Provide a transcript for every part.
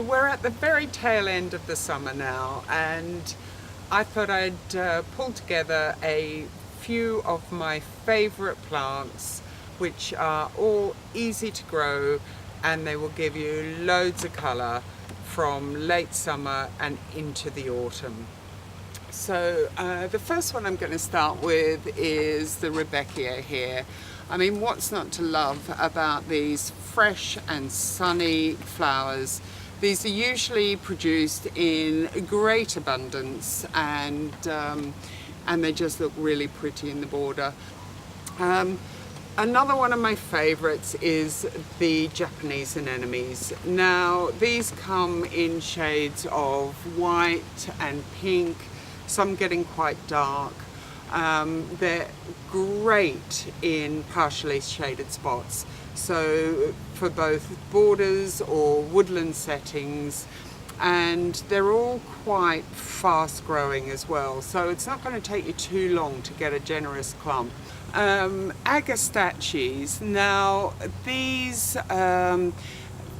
We're at the very tail end of the summer now, and I thought I'd pull together a few of my favourite plants, which are all easy to grow, and they will give you loads of colour from late summer and into the autumn. So the first one I'm going to start with is the Rebeckia here. I mean, what's not to love about these fresh and sunny flowers? These are usually produced in great abundance, and they just look really pretty in the border. Another one of my favourites is the Japanese anemones. Now, these come in shades of white and pink, some getting quite dark. They're great in partially shaded spots, so for both borders or woodland settings, and they're all quite fast growing as well, so it's not going to take you too long to get a generous clump. Agastaches, now these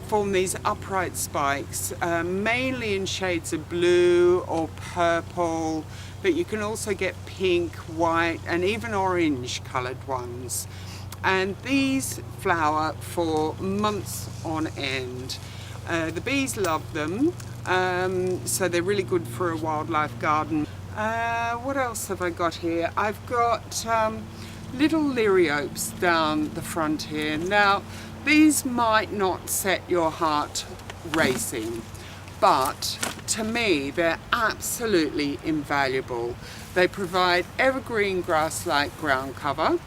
form these upright spikes, mainly in shades of blue or purple, but you can also get pink, white and even orange coloured ones. And these flower for months on end. The bees love them, so they're really good for a wildlife garden. What else have I got here? I've got little liriopes down the front here. Now, these might not set your heart racing, but to me they're absolutely invaluable. They provide evergreen grass-like ground cover,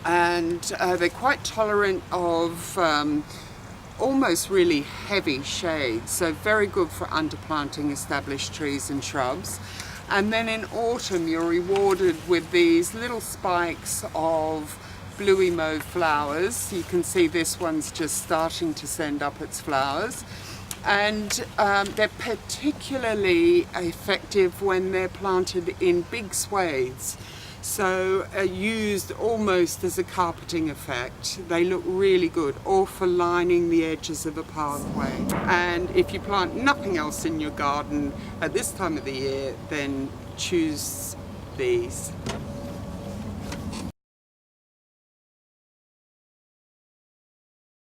and they're quite tolerant of almost really heavy shade, so very good for underplanting established trees and shrubs. And then in autumn you're rewarded with these little spikes of bluey mauve flowers. You can see this one's just starting to send up its flowers, and they're particularly effective when they're planted in big swathes, so used almost as a carpeting effect. They look really good, or for lining the edges of a pathway. And if you plant nothing else in your garden at this time of the year, then choose these.